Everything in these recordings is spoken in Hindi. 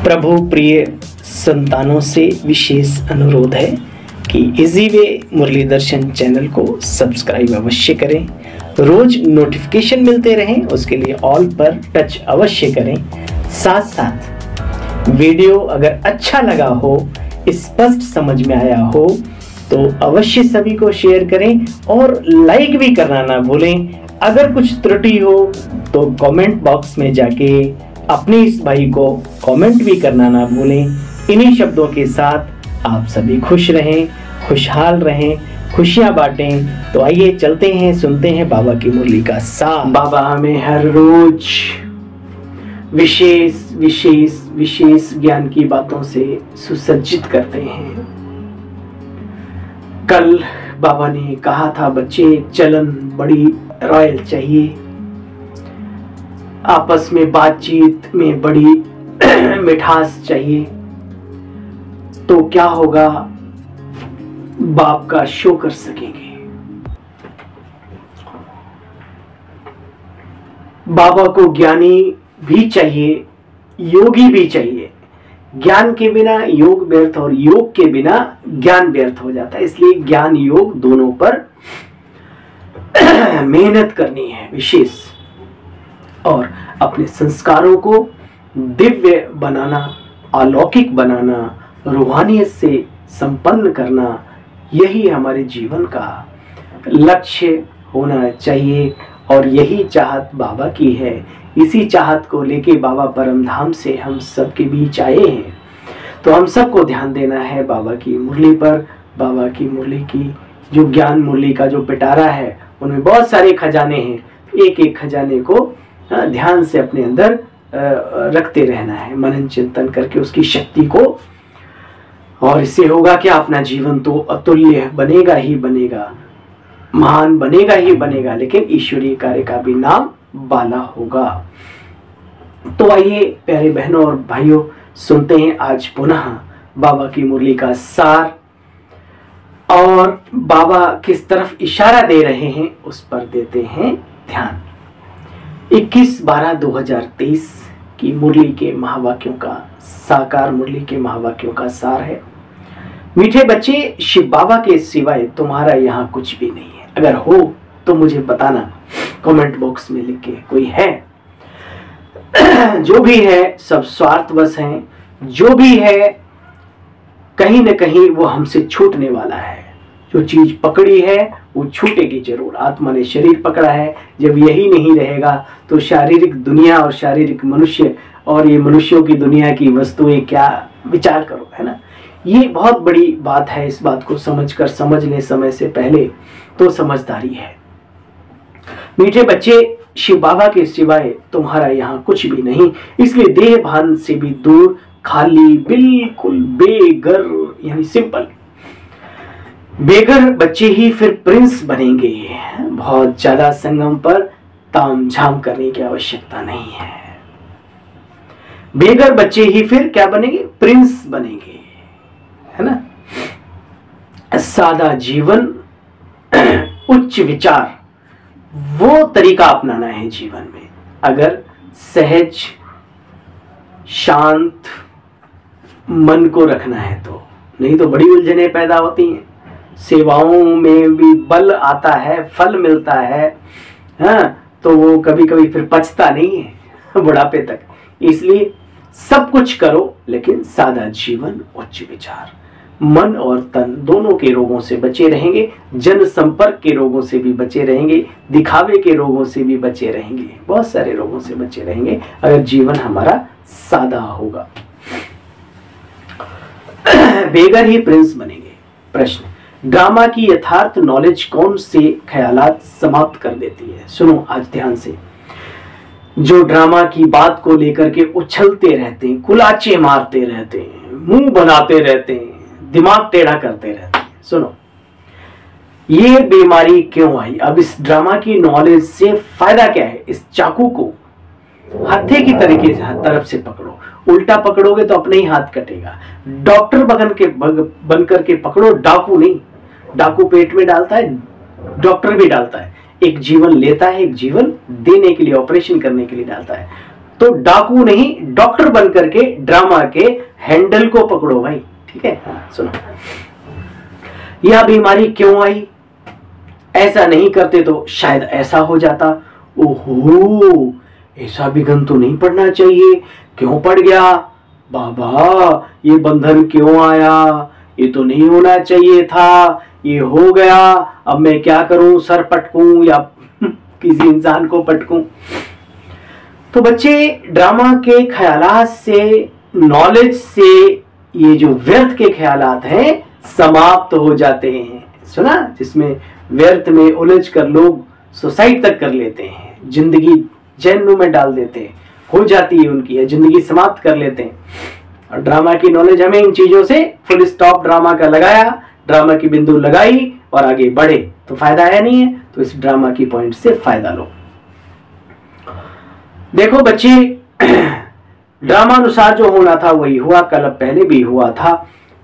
प्रभु प्रिय संतानों से विशेष अनुरोध है कि इजी वे मुरली दर्शन चैनल को सब्सक्राइब अवश्य करें, रोज नोटिफिकेशन मिलते रहें उसके लिए ऑल पर टच अवश्य करें। साथ साथ वीडियो अगर अच्छा लगा हो, स्पष्ट समझ में आया हो तो अवश्य सभी को शेयर करें और लाइक भी करना ना भूलें। अगर कुछ त्रुटि हो तो कमेंट बॉक्स में जाके अपने इस भाई को कमेंट भी करना ना भूलें। इन्हीं शब्दों के साथ आप सभी खुश रहें, खुशहाल रहें, खुशियां बांटें। तो आइए चलते हैं, सुनते हैं बाबा की मुरली का सार। बाबा हमें हर रोज विशेष विशेष विशेष ज्ञान की बातों से सुसज्जित करते हैं। कल बाबा ने कहा था बच्चे चलन बड़ी रॉयल चाहिए, आपस में बातचीत में बड़ी मिठास चाहिए। तो क्या होगा, बाप का शो कर सकेंगे। बाबा को ज्ञानी भी चाहिए, योगी भी चाहिए। ज्ञान के बिना योग व्यर्थ और योग के बिना ज्ञान व्यर्थ हो जाता है। इसलिए ज्ञान योग दोनों पर मेहनत करनी है विशेष, और अपने संस्कारों को दिव्य बनाना, अलौकिक बनाना, रूहानियत से संपन्न करना, यही हमारे जीवन का लक्ष्य होना चाहिए। और यही चाहत बाबा की है। इसी चाहत को लेके बाबा परमधाम से हम सबके बीच आए हैं। तो हम सबको ध्यान देना है बाबा की मुरली पर। बाबा की मुरली की जो ज्ञान मुरली का जो पिटारा है उनमें बहुत सारे खजाने हैं। एक एक खजाने को ध्यान से अपने अंदर रखते रहना है, मनन चिंतन करके उसकी शक्ति को। और इससे होगा क्या, अपना जीवन तो अतुल्य बनेगा ही बनेगा, महान बनेगा ही बनेगा, लेकिन ईश्वरीय कार्य का भी नाम बाला होगा। तो आइए प्यारे बहनों और भाइयों, सुनते हैं आज पुनः बाबा की मुरली का सार, और बाबा किस तरफ इशारा दे रहे हैं उस पर देते हैं ध्यान। 21/12/2023 की मुरली के महावाक्यों का, साकार मुरली के महावाक्यों का सार है। मीठे बच्चे, शिव बाबा के सिवाय तुम्हारा यहाँ कुछ भी नहीं है। अगर हो तो मुझे बताना कमेंट बॉक्स में लिख के। कोई है? जो भी है सब स्वार्थवश हैं। जो भी है कहीं न कहीं वो हमसे छूटने वाला है। जो चीज पकड़ी है वो छूटेगी जरूर। आत्मा ने शरीर पकड़ा है, जब यही नहीं रहेगा तो शारीरिक दुनिया और शारीरिक मनुष्य और ये मनुष्यों की दुनिया की वस्तुएं क्या, विचार करो, है ना। ये बहुत बड़ी बात है। इस बात को समझकर समझ लें समय से पहले, तो समझदारी है। मीठे बच्चे, शिव बाबा के सिवाय तुम्हारा यहाँ कुछ भी नहीं, इसलिए देह भान से भी दूर, खाली, बिल्कुल बेघर, यानी सिंपल। बेघर बच्चे ही फिर प्रिंस बनेंगे। बहुत ज्यादा संगम पर ताम झाम करने की आवश्यकता नहीं है। बेघर बच्चे ही फिर क्या बनेंगे, प्रिंस बनेंगे, है ना। सादा जीवन, उच्च विचार, वो तरीका अपनाना है जीवन में। अगर सहज शांत मन को रखना है तो, नहीं तो बड़ी उलझनें पैदा होती हैं। सेवाओं में भी बल आता है, फल मिलता है, हाँ, तो वो कभी कभी फिर पचता नहीं है बुढ़ापे तक। इसलिए सब कुछ करो लेकिन सादा जीवन, उच्च विचार। मन और तन दोनों के रोगों से बचे रहेंगे, जन संपर्क के रोगों से भी बचे रहेंगे, दिखावे के रोगों से भी बचे रहेंगे, बहुत सारे रोगों से बचे रहेंगे अगर जीवन हमारा सादा होगा। बेघर ही प्रिंस बनेंगे। प्रश्न, ड्रामा की यथार्थ नॉलेज कौन से ख्यालात समाप्त कर देती है? सुनो आज ध्यान से। जो ड्रामा की बात को लेकर के उछलते रहते हैं, कुलाचे मारते रहते हैं, मुंह बनाते रहते हैं, दिमाग टेढ़ा करते रहते हैं, सुनो ये बीमारी क्यों आई? अब इस ड्रामा की नॉलेज से फायदा क्या है? इस चाकू को हत्थे की तरीके से तरफ से पकड़ो, उल्टा पकड़ोगे तो अपने ही हाथ कटेगा। डॉक्टर बन करके पकड़ो, डाकू नहीं। डाकू पेट में डालता है, डॉक्टर भी डालता है। एक जीवन लेता है, एक जीवन देने के लिए, ऑपरेशन करने के लिए डालता है। तो डाकू नहीं, डॉक्टर बन करके ड्रामा के हैंडल को पकड़ो भाई। ठीक है, हाँ, सुनो। यह बीमारी क्यों आई? ऐसा नहीं करते तो शायद ऐसा हो जाता। ओहो, ऐसा विघ्न तो नहीं पड़ना चाहिए, क्यों पड़ गया? बाबा, ये बंधन क्यों आया? ये तो नहीं होना चाहिए था, ये हो गया, अब मैं क्या करूं? सर पटकूं या किसी इंसान को पटकूं? तो बच्चे, ड्रामा के ख्यालात से, नॉलेज से ये जो व्यर्थ के ख्यालात हैं समाप्त हो जाते हैं। सुना, जिसमें व्यर्थ में उलझ कर लोग सुसाइड तक कर लेते हैं, जिंदगी जहन्नुम में डाल देते हैं, हो जाती है उनकी, जिंदगी समाप्त कर लेते हैं। और ड्रामा की नॉलेज हमें इन चीजों से फुल स्टॉप ड्रामा का लगाया, ड्रामा की बिंदु लगाई और आगे बढ़े तो फायदा है नहीं है, तो इस ड्रामा की पॉइंट से फायदा लो। देखो बच्चे, ड्रामा अनुसार जो होना था वही हुआ, कल पहले भी हुआ था।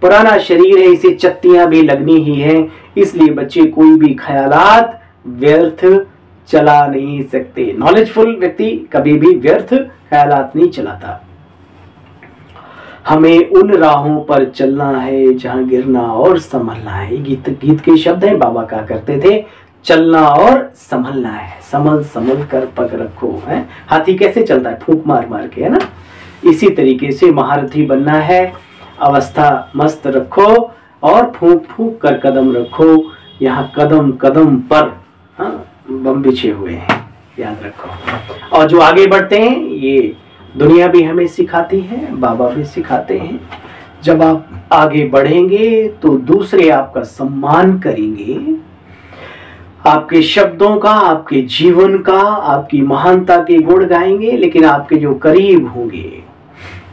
पुराना शरीर है, इसे चत्तियां भी लगनी ही है, इसलिए बच्चे कोई भी ख्यालात व्यर्थ चला नहीं सकते। नॉलेजफुल व्यक्ति कभी भी व्यर्थ ख्यालात नहीं चलाता। हमें उन राहों पर चलना है जहां गिरना और संभलना है। गीत के शब्द हैं, बाबा कहा करते थे, चलना और संभलना है, संभल संभल कर पग रखो। है, हाथी कैसे चलता है? फूंक मार मार के, है ना। इसी तरीके से महारथी बनना है, अवस्था मस्त रखो और फूंक फूंक कर कदम रखो। यहाँ कदम कदम पर बम बिछे हुए हैं, याद रखो। और जो आगे बढ़ते हैं, ये दुनिया भी हमें सिखाती है, बाबा भी सिखाते हैं। जब आप आगे बढ़ेंगे तो दूसरे आपका सम्मान करेंगे, आपके शब्दों का, आपके जीवन का, आपकी महानता के गुण गाएंगे। लेकिन आपके जो करीब होंगे,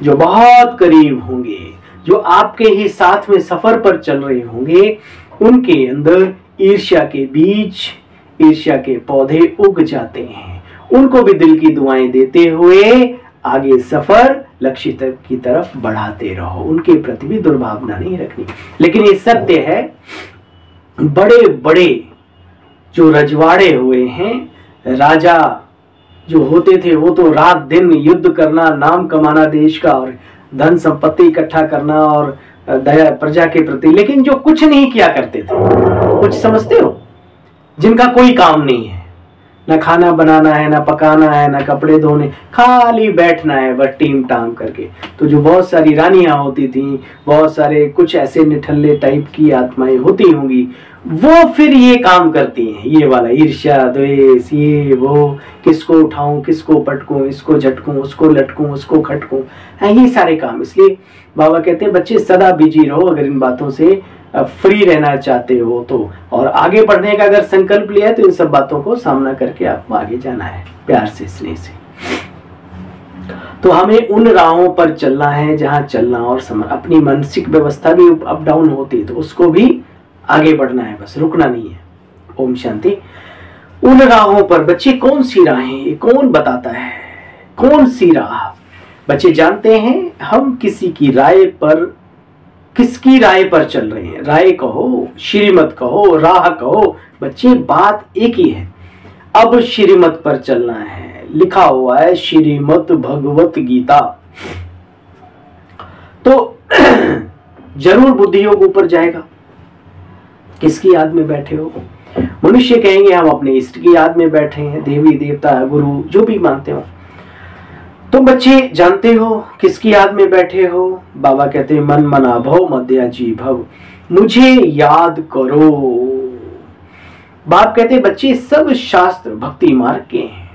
जो बहुत करीब होंगे, जो आपके ही साथ में सफर पर चल रहे होंगे, उनके अंदर ईर्ष्या के बीज, ईर्ष्या के पौधे उग जाते हैं। उनको भी दिल की दुआएं देते हुए आगे सफर लक्ष्य तक की तरफ बढ़ाते रहो। उनके प्रति भी दुर्भावना नहीं रखनी। लेकिन ये सत्य है, बड़े बड़े जो रजवाड़े हुए हैं, राजा जो होते थे, वो तो रात दिन युद्ध करना, नाम कमाना देश का और धन संपत्ति इकट्ठा करना और दया प्रजा के प्रति, लेकिन जो कुछ नहीं किया करते थे, कुछ समझते हो, जिनका कोई काम नहीं है, ना खाना बनाना है, ना पकाना है, ना कपड़े धोने, खाली बैठना है बस टीम टाम करके। तो जो बहुत सारी रानियां होती थी, बहुत सारे कुछ ऐसे निठल्ले टाइप की आत्माएं होती होंगी, वो फिर ये काम करती हैं, ये वाला ईर्ष्या द्वेष, ये वो, किसको उठाऊं, किसको पटकूं, इसको झटकूं, उसको लटकूं, उसको खटकूं, ये सारे काम। इसलिए बाबा कहते हैं बच्चे सदा बिजी रहो अगर इन बातों से फ्री रहना चाहते हो तो, और आगे बढ़ने का अगर संकल्प लिया है तो इन सब बातों को सामना करके आपको आगे जाना है, प्यार से, स्नेह से। तो हमें उन राहों पर चलना है जहां चलना और अपनी मानसिक व्यवस्था भी अप डाउन होती है, तो उसको भी आगे बढ़ना है, बस रुकना नहीं है। ओम शांति। उन राहों पर बच्चे, कौन सी राहें, कौन बताता है कौन सी राह? बच्चे जानते हैं हम किसी की राय पर, किसकी राय पर चल रहे हैं। राय कहो, श्रीमत कहो, राह कहो, बच्चे बात एक ही है। अब श्रीमत पर चलना है, लिखा हुआ है श्रीमत भगवत गीता, तो जरूर बुद्धि योग ऊपर जाएगा। किसकी याद में बैठे हो? मनुष्य कहेंगे हम अपने इष्ट की याद में बैठे हैं, देवी देवता गुरु जो भी मानते हो। तुम बच्चे जानते हो किसकी याद में बैठे हो? बाबा कहते हैं मन मना भव मध्या जी भव, मुझे याद करो। बाप कहते हैं बच्चे सब शास्त्र भक्ति मार्ग के हैं,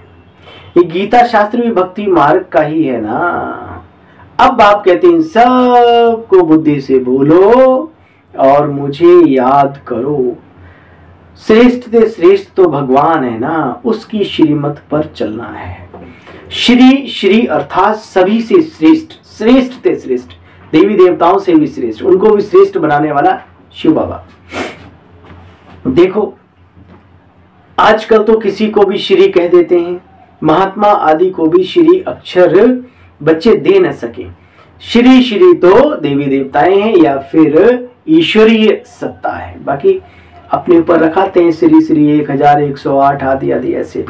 ये गीता शास्त्र भी भक्ति मार्ग का ही है ना। अब बाप कहते हैं सब को बुद्धि से बोलो और मुझे याद करो। श्रेष्ठ से श्रेष्ठ तो भगवान है ना, उसकी श्रीमत पर चलना है। श्री श्री अर्थात सभी से श्रेष्ठ, श्रेष्ठ से श्रेष्ठ, देवी देवताओं से भी श्रेष्ठ, उनको भी श्रेष्ठ बनाने वाला शिव बाबा। देखो आजकल तो किसी को भी श्री कह देते हैं, महात्मा आदि को भी श्री अक्षर बच्चे दे न सके। श्री श्री तो देवी देवताएं हैं या फिर ईश्वरीय सत्ता है, बाकी अपने ऊपर रखाते हैं श्री श्री 1108 आदि आदि ऐसे।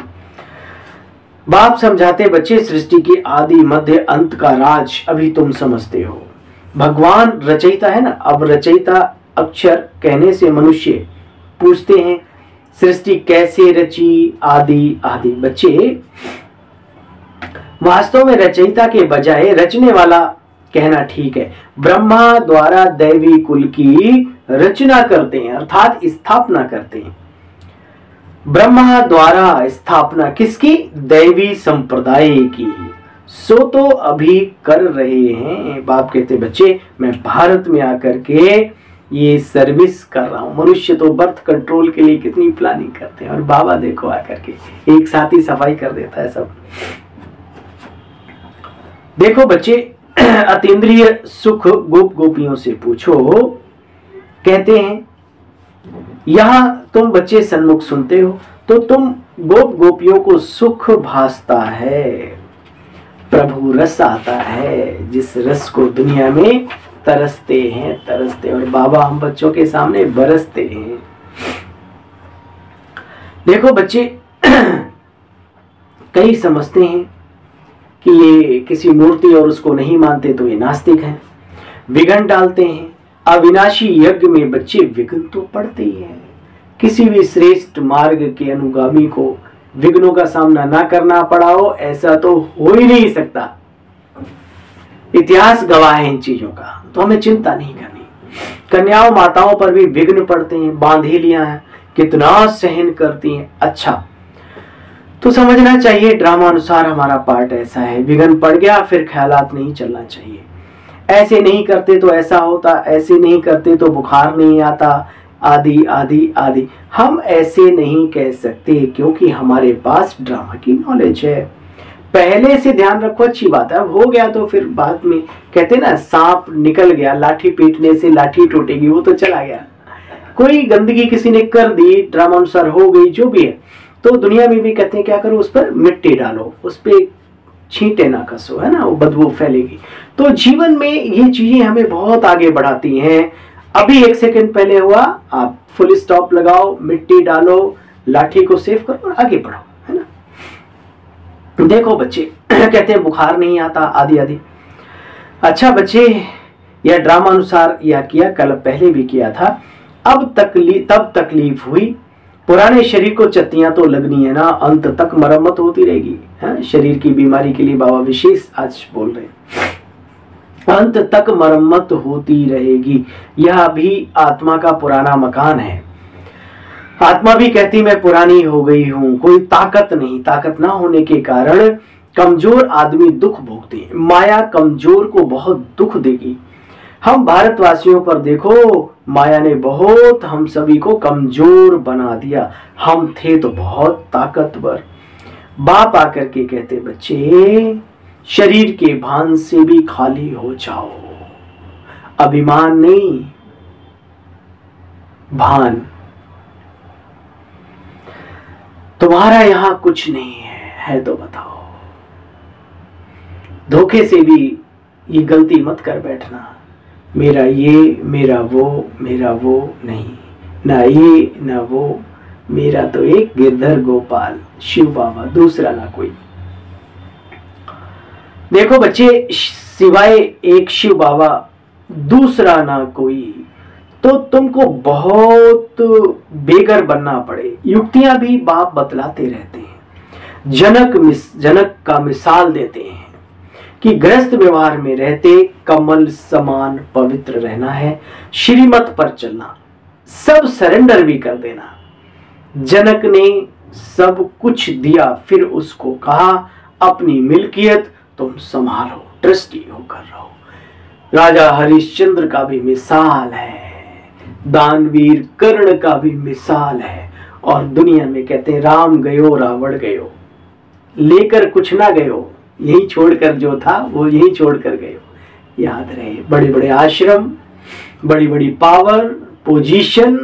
बाप समझाते बच्चे, सृष्टि की आदि मध्य अंत का राज अभी तुम समझते हो। भगवान रचयिता है ना। अब रचयिता अक्षर कहने से मनुष्य पूछते हैं सृष्टि कैसे रची, आदि आदि। बच्चे वास्तव में रचयिता के बजाय रचने वाला कहना ठीक है। ब्रह्मा द्वारा दैवी कुल की रचना करते हैं, अर्थात स्थापना करते हैं। ब्रह्मा द्वारा स्थापना किसकी? दैवी संप्रदाय की। सो तो अभी कर रहे हैं। बाप कहते बच्चे मैं भारत में आकर के ये सर्विस कर रहा हूं। मनुष्य तो बर्थ कंट्रोल के लिए कितनी प्लानिंग करते हैं, और बाबा देखो आकर के एक साथ ही सफाई कर देता है सब। देखो बच्चे, अतीन्द्रिय सुख गोप गोपियों से पूछो। कहते हैं यहां तुम बच्चे सन्मुख सुनते हो तो तुम गोप गोपियों को सुख भासता है, प्रभु रस आता है, जिस रस को दुनिया में तरसते हैं और बाबा हम बच्चों के सामने बरसते हैं। देखो बच्चे, कई समझते हैं कि ये किसी मूर्ति और उसको नहीं मानते तो ये नास्तिक हैं, विघ्न डालते हैं। अविनाशी यज्ञ में बच्चे विघ्न तो पड़ते ही हैं। किसी भी श्रेष्ठ मार्ग के अनुगामी को विघ्नों का सामना ना करना पड़ा हो ऐसा तो हो ही नहीं सकता। इतिहास गवाह है इन चीजों का, तो हमें चिंता नहीं करनी। कन्याओं माताओं पर भी विघ्न पड़ते हैं, बांधेलियां हैं, कितना सहन करती हैं। अच्छा, तो समझना चाहिए ड्रामा अनुसार हमारा पार्ट ऐसा है। विघ्न पड़ गया फिर ख्यालात नहीं चलना चाहिए। ऐसे नहीं करते तो ऐसा होता, ऐसे नहीं करते तो बुखार नहीं आता, आदि आदि आदि। हम ऐसे नहीं कह सकते क्योंकि हमारे पास ड्रामा की नॉलेज है। पहले से ध्यान रखो, अच्छी बात है। अब हो गया तो फिर बाद में कहते ना सांप निकल गया, लाठी पीटने से लाठी टूटेगी, वो तो चला गया। कोई गंदगी किसी ने कर दी, ड्रामा अनुसार हो गई, जो भी है, तो दुनिया में भी कहते हैं क्या करो, उस पर मिट्टी डालो, उस पर छींटे ना कसो, है ना, वो बदबू फैलेगी। तो जीवन में ये चीजें हमें बहुत आगे बढ़ाती हैं। अभी एक सेकंड पहले हुआ, आप फुल स्टॉप लगाओ, मिट्टी डालो, लाठी को सेव करो और आगे बढ़ो, है ना। देखो बच्चे, कहते हैं बुखार नहीं आता, आदि आदि। अच्छा बच्चे, यह ड्रामा अनुसार यह किया, कल पहले भी किया था। अब तब तकलीफ हुई। पुराने शरीर को चत्तियां तो लगनी है ना, अंत तक मरम्मत होती रहेगी। शरीर की बीमारी के लिए बाबा विशेष आज बोल रहे हैं, अंत तक मरम्मत होती रहेगी। यह भी आत्मा का पुराना मकान है। आत्मा भी कहती मैं पुरानी हो गई हूं, कोई ताकत नहीं। ताकत ना होने के कारण कमजोर आदमी दुख भोगते हैं। माया कमजोर को बहुत दुख देगी। हम भारतवासियों पर देखो, माया ने बहुत हम सभी को कमजोर बना दिया। हम थे तो बहुत ताकतवर। बाप आकर के कहते बच्चे शरीर के भान से भी खाली हो जाओ। अभिमान नहीं, भान। तुम्हारा यहां कुछ नहीं है तो बताओ। धोखे से भी ये गलती मत कर बैठना, मेरा ये, मेरा वो नहीं, ना ये ना वो, मेरा तो एक गिरधर गोपाल शिव बाबा, दूसरा ना कोई। देखो बच्चे, सिवाय एक शिव बाबा दूसरा ना कोई, तो तुमको बहुत बेगर बनना पड़े। युक्तियां भी बाप बतलाते रहते हैं। जनक का मिसाल देते हैं कि गृहस्थ व्यवहार में रहते कमल समान पवित्र रहना है, श्रीमत पर चलना, सब सरेंडर भी कर देना। जनक ने सब कुछ दिया, फिर उसको कहा अपनी मिल्कियत तुम संभालो, ट्रस्टी होकर रहो। राजा हरिश्चंद्र का भी मिसाल है, दानवीर कर्ण का भी मिसाल है। और दुनिया में कहते हैं राम गयो रावण गयो, लेकर कुछ ना गयो, यही छोड़कर जो था वो यही छोड़कर गए। याद रहे, बड़े बड़े आश्रम, बड़ी बड़ी पावर, पोजीशन,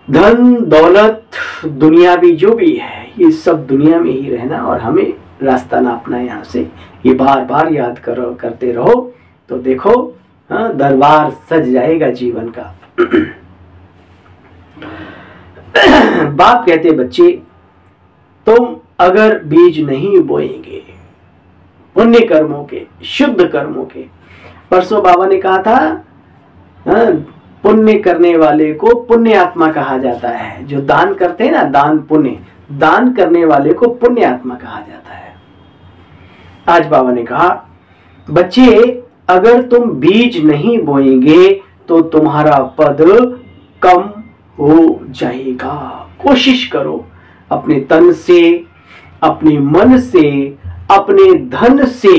धन दौलत, दुनिया भी जो भी है, ये सब दुनिया में ही रहना और हमें रास्ता नापना यहाँ से। ये बार बार याद करते रहो तो देखो दरबार सज जाएगा जीवन का। बाप कहते बच्चे तुम अगर बीज नहीं बोएंगे पुण्य कर्मों के, शुद्ध कर्मों के। परसों बाबा ने कहा था पुण्य करने वाले को पुण्य आत्मा कहा जाता है। जो दान करते हैं ना, दान पुण्य, दान करने वाले को पुण्य आत्मा कहा जाता है। आज बाबा ने कहा बच्चे अगर तुम बीज नहीं बोएंगे तो तुम्हारा पद कम हो जाएगा। कोशिश करो अपने तन से, अपने मन से, अपने धन से,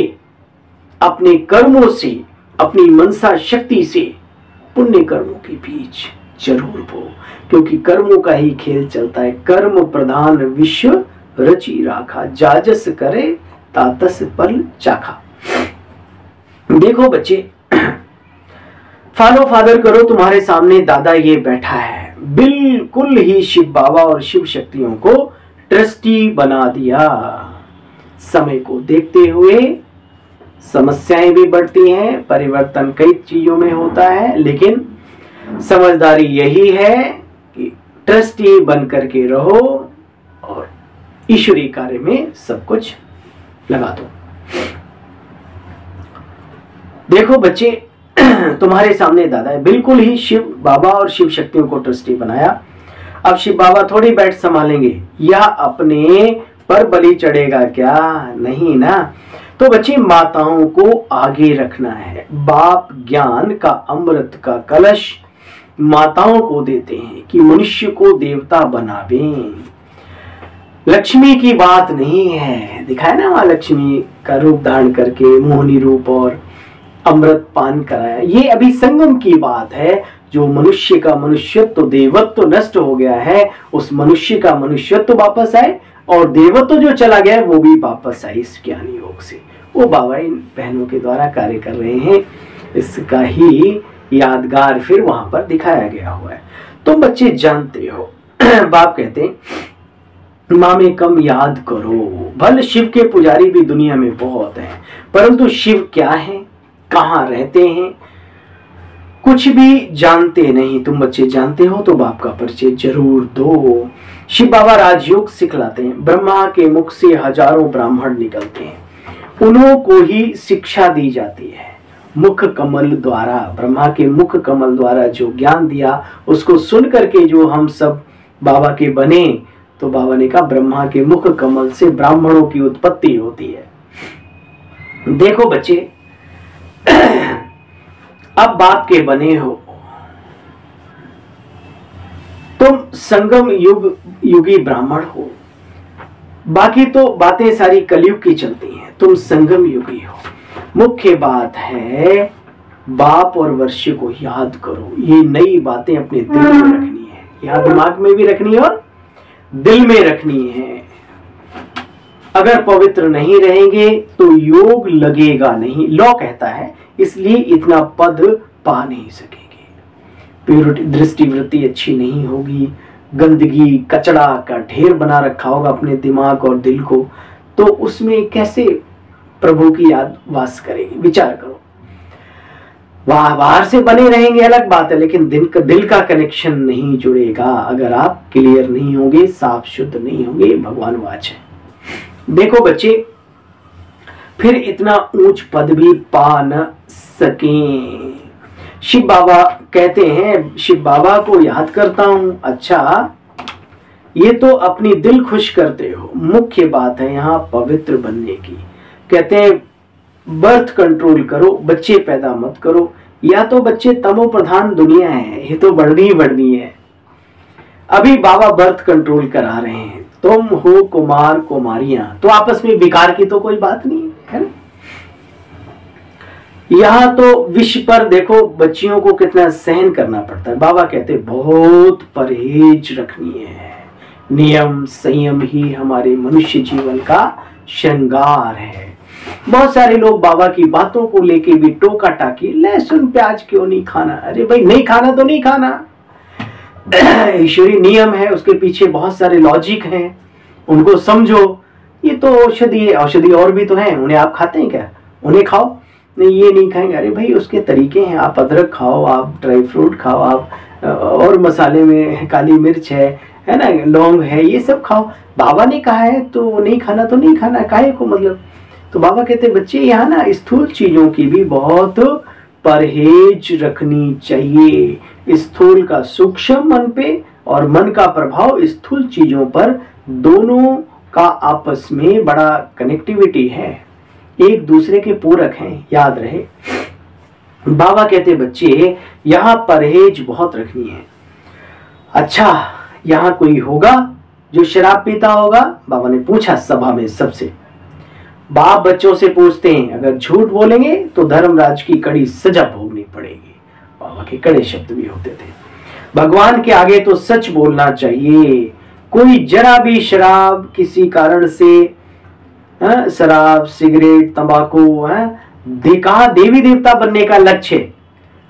अपने कर्मों से, अपनी मनसा शक्ति से पुण्य कर्मों के बीज जरूर बो, क्योंकि कर्मों का ही खेल चलता है। कर्म प्रधान विश्व रची राखा, जाजस करे तातस पल चाखा। देखो बच्चे, फॉलो फादर करो, तुम्हारे सामने दादा ये बैठा है, बिल्कुल ही शिव बाबा और शिव शक्तियों को ट्रस्टी बना दिया। समय को देखते हुए समस्याएं भी बढ़ती हैं, परिवर्तन कई चीजों में होता है, लेकिन समझदारी यही है कि ट्रस्टी बन करके रहो और ईश्वरीय कार्य में सब कुछ लगा दो। देखो बच्चे, तुम्हारे सामने दादा है, बिल्कुल ही शिव बाबा और शिव शक्तियों को ट्रस्टी बनाया। अब शिव बाबा थोड़ी बैठ संभालेंगे, या अपने पर बलि चढ़ेगा क्या? नहीं ना। तो बच्चे माताओं को आगे रखना है। बाप ज्ञान का अमृत का कलश माताओं को देते हैं कि मनुष्य को देवता बनावें। लक्ष्मी की बात नहीं है, दिखाया ना वहां लक्ष्मी का रूप धारण करके मोहिनी रूप और अमृत पान कराया। ये अभी संगम की बात है। जो मनुष्य का मनुष्यत्व देवत्व नष्ट हो गया है, उस मनुष्य का मनुष्यत्व वापस आए और देवत्व जो चला गया है वो भी वापस आए इस ज्ञान योग से। वो बाबा इन बहनों के द्वारा कार्य कर रहे हैं, इसका ही यादगार फिर वहां पर दिखाया गया हुआ है। तुम बच्चे जानते हो बाप कहते हैं माँ में कम याद करो। भले शिव के पुजारी भी दुनिया में बहुत हैं, परंतु शिव क्या है, कहाँ रहते हैं, कुछ भी जानते नहीं। तुम बच्चे जानते हो तो बाप का परिचय जरूर दो। शिव बाबा राजयोग सिखलाते हैं। ब्रह्मा के मुख से हजारों ब्राह्मण निकलते हैं, उन्हों को ही शिक्षा दी जाती है मुख कमल द्वारा। ब्रह्मा के मुख कमल द्वारा जो ज्ञान दिया उसको सुन करके जो हम सब बाबा के बने, तो बाबा ने कहा ब्रह्मा के मुख कमल से ब्राह्मणों की उत्पत्ति होती है। देखो बच्चे, अब बाप के बने हो, तुम संगम युगी ब्राह्मण हो। बाकी तो बातें सारी कलयुग की चलती हैं, तुम संगम युगी हो। मुख्य बात है बाप और वर्ष्य को याद करो। ये नई बातें अपने दिल में रखनी है, यहाँ दिमाग में भी रखनी है और दिल में रखनी है। अगर पवित्र नहीं रहेंगे तो योग लगेगा नहीं, लॉ कहता है, इसलिए इतना पद पा नहीं सकेंगे। प्योरिटी दृष्टि वृत्ति अच्छी नहीं होगी, गंदगी कचड़ा का ढेर बना रखा होगा अपने दिमाग और दिल को, तो उसमें कैसे प्रभु की याद वास करेगी? विचार करो। बाहर से बने रहेंगे अलग बात है, लेकिन दिल का कनेक्शन नहीं जुड़ेगा अगर आप क्लियर नहीं होंगे, साफ शुद्ध नहीं होंगे। भगवान वाच है। देखो बच्चे, फिर इतना ऊंच पद भी पा न सके। शिव बाबा कहते हैं, शिव बाबा को याद करता हूं। अच्छा, ये तो अपनी दिल खुश करते हो, मुख्य बात है यहाँ पवित्र बनने की। कहते हैं बर्थ कंट्रोल करो, बच्चे पैदा मत करो। या तो बच्चे तमो प्रधान दुनिया है, ये तो बढ़नी ही बढ़नी है। अभी बाबा बर्थ कंट्रोल करा रहे हैं। तुम हो कुमार कुमारियां, तो आपस में विकार की तो कोई बात नहीं है ना। यहाँ तो विश्व पर देखो बच्चियों को कितना सहन करना पड़ता है। बाबा कहते बहुत परहेज रखनी है। नियम संयम ही हमारे मनुष्य जीवन का श्रृंगार है। बहुत सारे लोग बाबा की बातों को लेके भी टोका टाकी, लहसुन प्याज क्यों नहीं खाना? अरे भाई, नहीं खाना तो नहीं खाना, ईश्वरीय नियम है, उसके पीछे बहुत सारे लॉजिक हैं, उनको समझो। ये तो औषधि है, औषधि और भी तो हैं, उन्हें आप खाते हैं क्या? उन्हें खाओ। नहीं, ये नहीं खाएंगे, अरे भाई उसके तरीके हैं। आप अदरक खाओ, आप ड्राई फ्रूट खाओ, आप और मसाले में काली मिर्च है, है ना, लौंग है, ये सब खाओ। बाबा ने कहा है तो नहीं खाना तो नहीं खाना, काहे को मतलब। तो बाबा कहते बच्चे यहाँ ना स्थूल चीजों की भी बहुत परहेज रखनी चाहिए। स्थूल का सूक्ष्म मन पे और मन का प्रभाव स्थूल चीजों पर, दोनों का आपस में बड़ा कनेक्टिविटी है, एक दूसरे के पूरक हैं, याद रहे। बाबा कहते बच्चे यहाँ परहेज बहुत रखनी है। अच्छा, यहाँ कोई होगा जो शराब पीता होगा? बाबा ने पूछा सभा में सबसे। बाप बच्चों से पूछते हैं, अगर झूठ बोलेंगे तो धर्मराज की कड़ी सजा भोगनी पड़ेगी। बाबा के कड़े शब्द भी होते थे। भगवान के आगे तो सच बोलना चाहिए। कोई जरा भी शराब किसी कारण से, शराब, सिगरेट, तंबाकू, कहा देवी देवता बनने का लक्ष्य,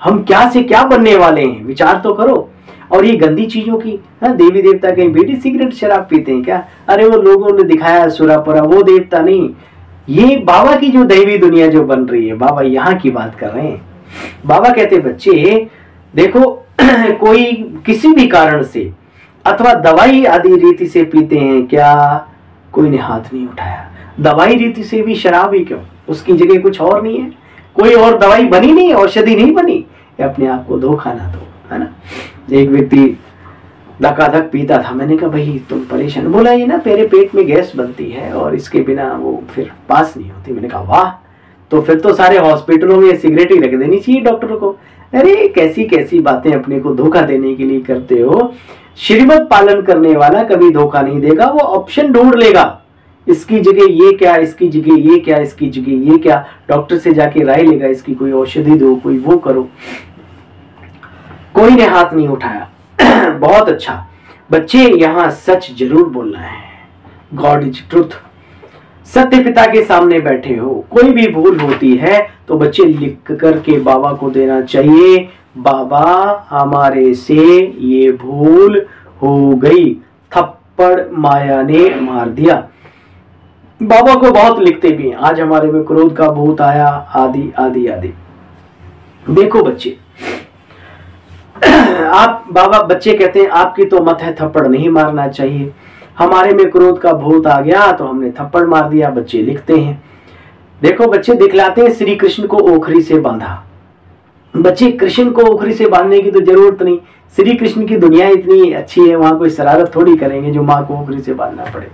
हम क्या से क्या बनने वाले हैं, विचार तो करो। और ये गंदी चीजों की, देवी देवता कहीं बीड़ी सिगरेट शराब पीते हैं क्या? अरे वो लोगों ने दिखाया सुरापुरा, वो देवता नहीं, ये बाबा की जो दैवी दुनिया जो बन रही है, बाबा यहाँ की बात कर रहे हैं। बाबा कहते बच्चे देखो कोई किसी भी कारण से अथवा दवाई आदि रीति से पीते हैं क्या? कोई ने हाथ नहीं उठाया। दवाई रीति से भी शराब ही क्यों, उसकी जगह कुछ और नहीं है, कोई और दवाई बनी नहीं, औषधि नहीं बनी, अपने आप को धोखा ना दो, है ना। एक व्यक्ति धकाधक पीता था, मैंने कहा भाई तुम परेशान, बोला ये ना मेरे पेट में गैस बनती है और इसके बिना वो फिर पास नहीं होती। मैंने कहा वाह, तो फिर तो सारे हॉस्पिटलों में सिगरेट ही रख देनी चाहिए डॉक्टरों को। अरे कैसी कैसी बातें अपने को धोखा देने के लिए करते हो। श्रीमत पालन करने वाला कभी धोखा नहीं देगा, वो ऑप्शन ढूंढ लेगा, इसकी जगह ये क्या, इसकी जगह ये क्या, इसकी जगह ये क्या, डॉक्टर से जाके राय लेगा, इसकी कोई औषधि दो, कोई वो करो। कोई ने हाथ नहीं उठाया। बहुत अच्छा बच्चे, यहाँ सच जरूर बोलना है। God is truth. सत्य पिता के सामने बैठे हो, कोई भी भूल होती है तो बच्चे लिख करके बाबा को देना चाहिए। बाबा हमारे से ये भूल हो गई, थप्पड़ माया ने मार दिया। बाबा को बहुत लिखते भी हैं, आज हमारे में क्रोध का भूत आया, आदि आदि आदि। देखो बच्चे, आप बाबा, बच्चे कहते हैं आपकी तो मत है थप्पड़ नहीं मारना चाहिए, हमारे में क्रोध का भूत आ गया तो हमने थप्पड़ मार दिया। बच्चे लिखते हैं, देखो बच्चे दिखलाते हैं श्री कृष्ण को ओखरी से बांधा। बच्चे कृष्ण को ओखरी से बांधने की तो जरूरत नहीं, श्री कृष्ण की दुनिया इतनी अच्छी है, वहां कोई शरारत थोड़ी करेंगे जो माँ को ओखरी से बांधना पड़े।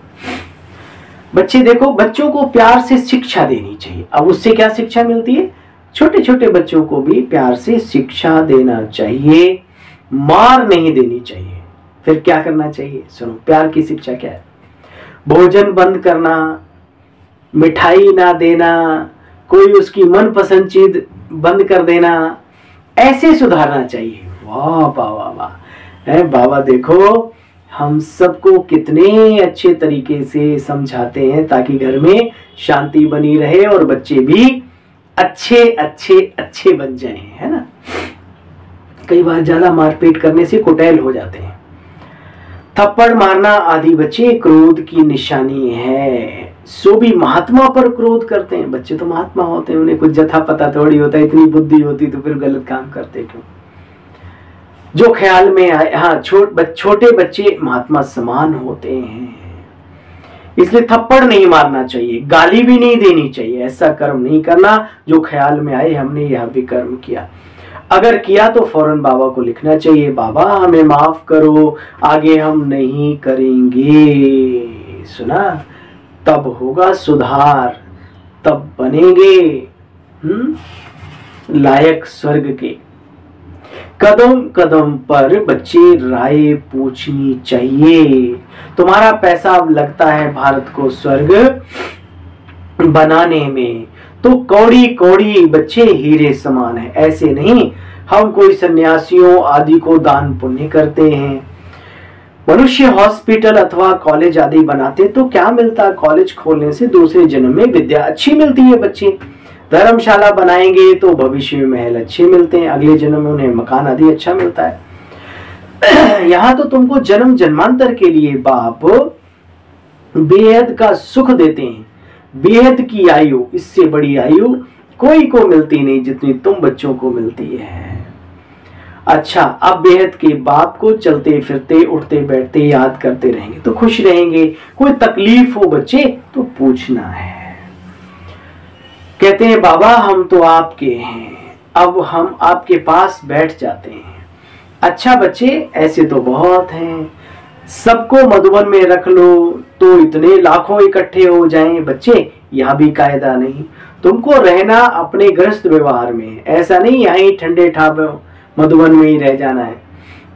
बच्चे देखो, बच्चों को प्यार से शिक्षा देनी चाहिए। अब उससे क्या शिक्षा मिलती है? छोटे छोटे बच्चों को भी प्यार से शिक्षा देना चाहिए, मार नहीं देनी चाहिए। फिर क्या करना चाहिए? सुनो, प्यार की शिक्षा क्या है? भोजन बंद करना, मिठाई ना देना, कोई उसकी मनपसंद चीज बंद कर देना, ऐसे सुधारना चाहिए। वाह वाह वाह वाह। बाबा देखो हम सबको कितने अच्छे तरीके से समझाते हैं ताकि घर में शांति बनी रहे और बच्चे भी अच्छे अच्छे अच्छे बन जाएं, है ना। कई बार ज्यादा मारपीट करने से कुटैल हो जाते हैं। थप्पड़ मारना आदि बच्चे क्रोध की निशानी है। सो भी महात्मा पर क्रोध करते हैं। बच्चे तो महात्मा होते हैं, उन्हें कुछ जथा पता थोड़ी होता है, इतनी बुद्धि होती तो फिर गलत काम करते क्यों? जो ख्याल में आए, हाँ छोटे बच्चे महात्मा समान होते हैं, इसलिए थप्पड़ नहीं मारना चाहिए, गाली भी नहीं देनी चाहिए। ऐसा कर्म नहीं करना जो ख्याल में आए हमने यह भी कर्म किया। अगर किया तो फौरन बाबा को लिखना चाहिए, बाबा हमें माफ करो, आगे हम नहीं करेंगे। सुना? तब होगा सुधार, तब बनेंगे लायक स्वर्ग के। कदम कदम पर बच्चे राय पूछनी चाहिए। तुम्हारा पैसा लगता है भारत को स्वर्ग बनाने में, तो कौड़ी कौड़ी बच्चे हीरे समान है। ऐसे नहीं हम कोई सन्यासियों आदि को दान पुण्य करते हैं। मनुष्य हॉस्पिटल अथवा कॉलेज आदि बनाते तो क्या मिलता? कॉलेज खोलने से दूसरे जन्म में विद्या अच्छी मिलती है। बच्चे धर्मशाला बनाएंगे तो भविष्य में महल अच्छे मिलते हैं, अगले जन्म में उन्हें मकान आदि अच्छा मिलता है। यहाँ तो तुमको जन्म जन्मांतर के लिए बाप बेहद का सुख देते हैं। बेहद की आयु, इससे बड़ी आयु कोई को मिलती नहीं जितनी तुम बच्चों को मिलती है। अच्छा, अब बेहद के बाप को चलते फिरते उठते बैठते याद करते रहेंगे तो खुश रहेंगे। कोई तकलीफ हो बच्चे तो पूछना है। कहते हैं बाबा हम तो आपके हैं, अब हम आपके पास बैठ जाते हैं। अच्छा बच्चे, ऐसे तो बहुत हैं, सबको मधुबन में रख लो तो इतने लाखों इकट्ठे हो जाएं। बच्चे यह भी कायदा नहीं, तुमको रहना अपने गृहस्थ व्यवहार में, ऐसा नहीं यहीं ठंडे ठाब मधुबन में ही रह जाना है।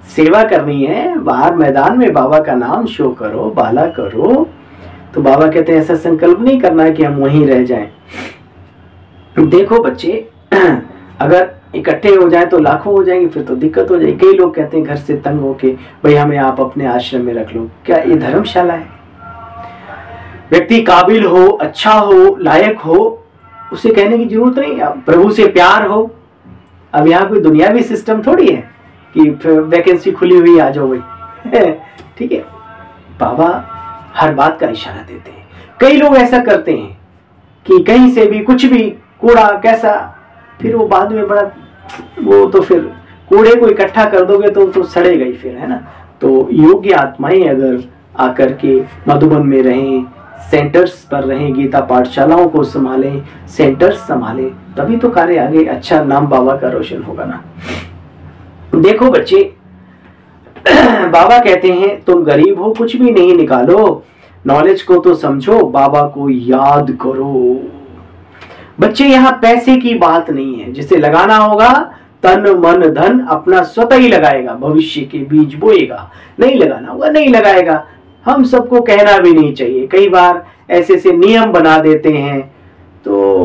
सेवा करनी है, बाहर मैदान में बाबा का नाम शो करो, बाला करो। तो बाबा कहते हैं ऐसा संकल्प नहीं करना है कि हम वहीं रह जाएं। देखो बच्चे, अगर इकट्ठे हो जाए तो लाखों हो जाएंगे, फिर तो दिक्कत हो जाएगी। कई लोग कहते हैं घर से तंग होके भाई हमें आप अपने आश्रम में रख लो। क्या ये धर्मशाला है? व्यक्ति काबिल हो, अच्छा हो, लायक हो, उसे कहने की जरूरत नहीं। प्रभु से प्यार हो। अब यहाँ कोई दुनियावी सिस्टम थोड़ी है कि वैकेंसी खुली हुई आ जाओ भाई। ठीक है, बाबा हर बात का इशारा देते हैं। कई लोग ऐसा करते हैं कि कहीं से भी कुछ भी कूड़ा कैसा, फिर वो बाद में बड़ा, वो तो फिर कूड़े को इकट्ठा कर दोगे तो सड़ेगा ही फिर, है ना। तो योग्य आत्माएं अगर आकर के मधुबन में रहें, सेंटर्स पर रहें, गीता पाठशालाओं को संभालें, सेंटर्स संभालें, तभी तो कार्य आगे अच्छा नाम बाबा का रोशन होगा ना। देखो बच्चे, बाबा कहते हैं तुम गरीब हो, कुछ भी नहीं निकालो, नॉलेज को तो समझो, बाबा को याद करो। बच्चे यहाँ पैसे की बात नहीं है, जिसे लगाना होगा तन मन धन अपना स्वतः ही लगाएगा, भविष्य के बीज बोएगा। नहीं लगाना होगा नहीं लगाएगा। हम सबको कहना भी नहीं चाहिए, कई बार ऐसे से नियम बना देते हैं। तो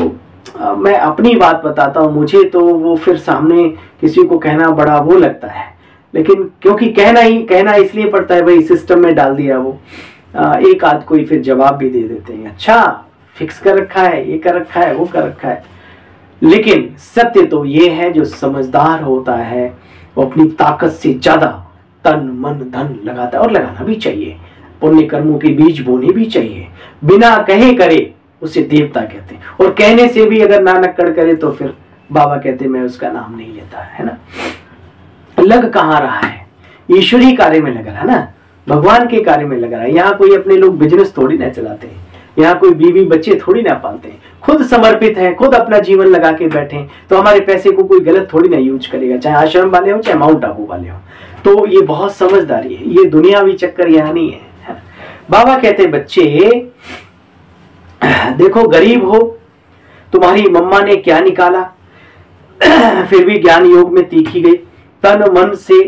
मैं अपनी बात बताता हूँ, मुझे तो वो फिर सामने किसी को कहना बड़ा वो लगता है, लेकिन क्योंकि कहना इसलिए पड़ता है, भाई सिस्टम में डाल दिया वो। एक आध कोई फिर जवाब भी दे देते हैं, अच्छा फिक्स कर रखा है, ये कर रखा है, वो कर रखा है। लेकिन सत्य तो ये है, जो समझदार होता है वो अपनी ताकत से ज्यादा तन मन धन लगाता है, और लगाना भी चाहिए। पुण्य कर्मों के बीज बोने भी चाहिए। बिना कहे करे उसे देवता कहते हैं, और कहने से भी अगर नानक्कड़ करे तो फिर बाबा कहते मैं उसका नाम नहीं लेता, है ना। लग कहाँ रहा है? ईश्वरी कार्य में लग रहा है ना, भगवान के कार्य में लग रहा है। यहाँ कोई अपने लोग बिजनेस थोड़ी ना चलाते हैं, यहाँ कोई बीवी बच्चे थोड़ी ना पालते हैं, खुद समर्पित है, खुद अपना जीवन लगा के बैठे, तो हमारे पैसे को कोई गलत थोड़ी ना यूज करेगा, चाहे आश्रम वाले हो चाहे माउंट आबू वाले हो। तो ये बहुत समझदारी है, ये दुनियावी चक्कर यहाँ नहीं है। बाबा कहते बच्चे देखो, गरीब हो, तुम्हारी मम्मा ने क्या निकाला, फिर भी ज्ञान योग में तीखी गई, तन मन से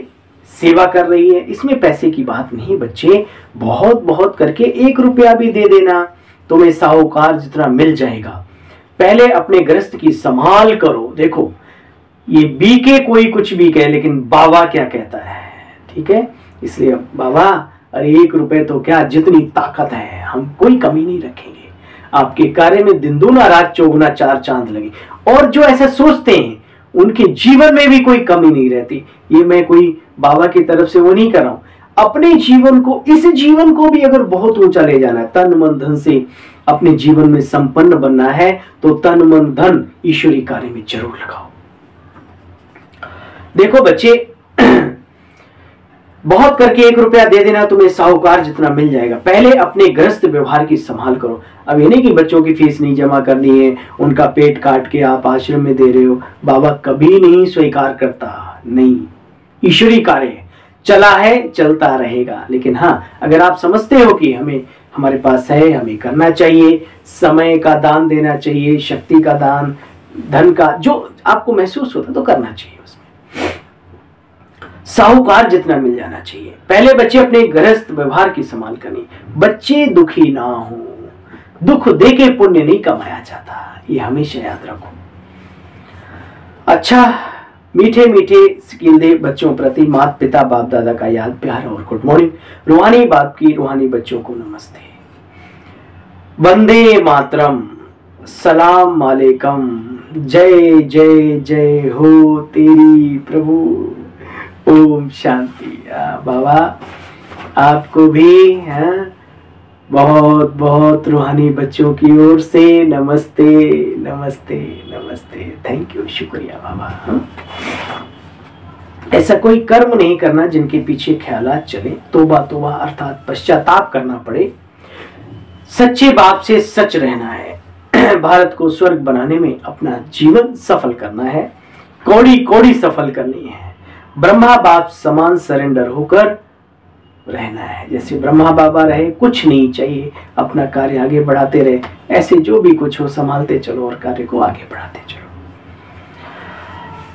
सेवा कर रही है। इसमें पैसे की बात नहीं बच्चे, बहुत बहुत करके 1 रुपया भी दे देना, तुम्हें साहूकार जितना मिल जाएगा। पहले अपने गृहस्थ की संभाल करो। देखो, ये बीके कोई कुछ भी कहे, लेकिन बाबा क्या कहता है, ठीक है। इसलिए बाबा, अरे 1 रुपए तो क्या, जितनी ताकत है हम कोई कमी नहीं रखेंगे। आपके कार्य में दिन दूना रात चौगुना 4 चांद लगे। और जो ऐसा सोचते हैं उनके जीवन में भी कोई कमी नहीं रहती। ये मैं कोई बाबा की तरफ से वो नहीं कर रहा हूं। अपने जीवन को, इस जीवन को भी अगर बहुत ऊंचा ले जाना है, तन मन धन से अपने जीवन में संपन्न बनना है, तो तन मन धन ईश्वरी कार्य में जरूर लगाओ। देखो बच्चे, बहुत करके 1 रुपया दे देना, तुम्हें साहूकार जितना मिल जाएगा। पहले अपने गृहस्थ व्यवहार की संभाल करो। अब ये नहीं कि बच्चों की फीस नहीं जमा करनी है, उनका पेट काट के आप आश्रम में दे रहे हो। बाबा कभी नहीं स्वीकार करता, नहीं। ईश्वरी कार्य चला है, चलता रहेगा। लेकिन हाँ, अगर आप समझते हो कि हमारे पास है, हमें करना चाहिए, समय का दान देना चाहिए, शक्ति का दान, धन का, जो आपको महसूस होता तो करना चाहिए। उसमें साहूकार जितना मिल जाना चाहिए। पहले बच्चे अपने गृहस्थ व्यवहार की संभाल करनी। बच्चे दुखी ना हो, दुख देके पुण्य नहीं कमाया जाता, ये हमेशा याद रखो। अच्छा, मीठे मीठे स्किल दे बच्चों प्रति माता पिता बाप दादा का याद प्यार और गुड मॉर्निंग। रूहानी बाप की रूहानी बच्चों को नमस्ते, वंदे मातरम, सलाम वालेकुम, जय जय जय हो तेरी प्रभु, ओम शांति। बाबा आपको भी बहुत बहुत रूहानी बच्चों की ओर से नमस्ते नमस्ते नमस्ते। थैंक यू, शुक्रिया बाबा। ऐसा कोई कर्म नहीं करना जिनके पीछे ख्यालात चले। तौबा तौबा अर्थात पश्चाताप करना पड़े। सच्चे बाप से सच रहना है। भारत को स्वर्ग बनाने में अपना जीवन सफल करना है, कौड़ी कौड़ी सफल करनी है। ब्रह्मा बाप समान सरेंडर होकर रहना है। जैसे ब्रह्मा बाबा रहे, कुछ नहीं चाहिए, अपना कार्य आगे बढ़ाते रहे। ऐसे जो भी कुछ हो संभालते चलो और कार्य को आगे बढ़ाते चलो।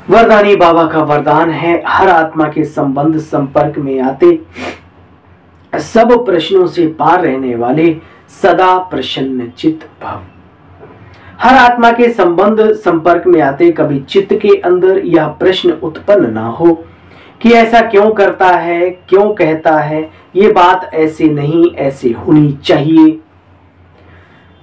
वरदानी बाबा का वरदान है, हर आत्मा के संबंध संपर्क में आते सब प्रश्नों से पार रहने वाले सदा प्रसन्न चित्त भव। हर आत्मा के संबंध संपर्क में आते कभी चित्त के अंदर यह प्रश्न उत्पन्न ना हो कि ऐसा क्यों करता है, क्यों कहता है, ये बात ऐसे नहीं ऐसे होनी चाहिए।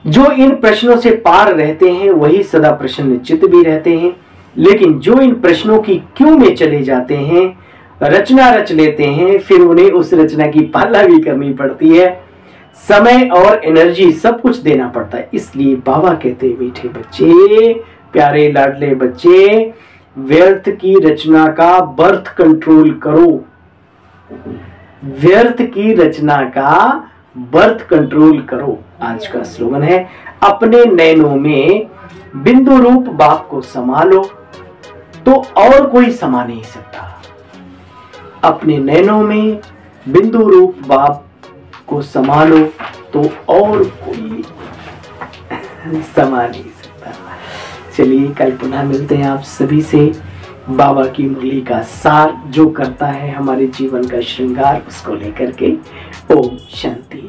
जो इन प्रश्नों से पार रहते हैं वही सदा प्रसन्न चित्त भी रहते हैं। लेकिन जो इन प्रश्नों की क्यों में चले जाते हैं, रचना रच लेते हैं, फिर उन्हें उस रचना की पालना भी करनी पड़ती है, समय और एनर्जी सब कुछ देना पड़ता है। इसलिए बाबा कहते हैं, मीठे बच्चे, प्यारे लाडले बच्चे, व्यर्थ की रचना का बर्थ कंट्रोल करो। व्यर्थ की रचना का बर्थ कंट्रोल करो। आज का स्लोगन है, अपने नैनों में बिंदु रूप बाप को संभालो तो और कोई समा नहीं सकता। अपने नैनों में बिंदु रूप बाप को संभालो तो और कोई समा नहीं सकता। चलिए कल पुनः मिलते हैं आप सभी से। बाबा की मुरली का सार जो करता है हमारे जीवन का श्रृंगार, उसको लेकर के। ओम शांति।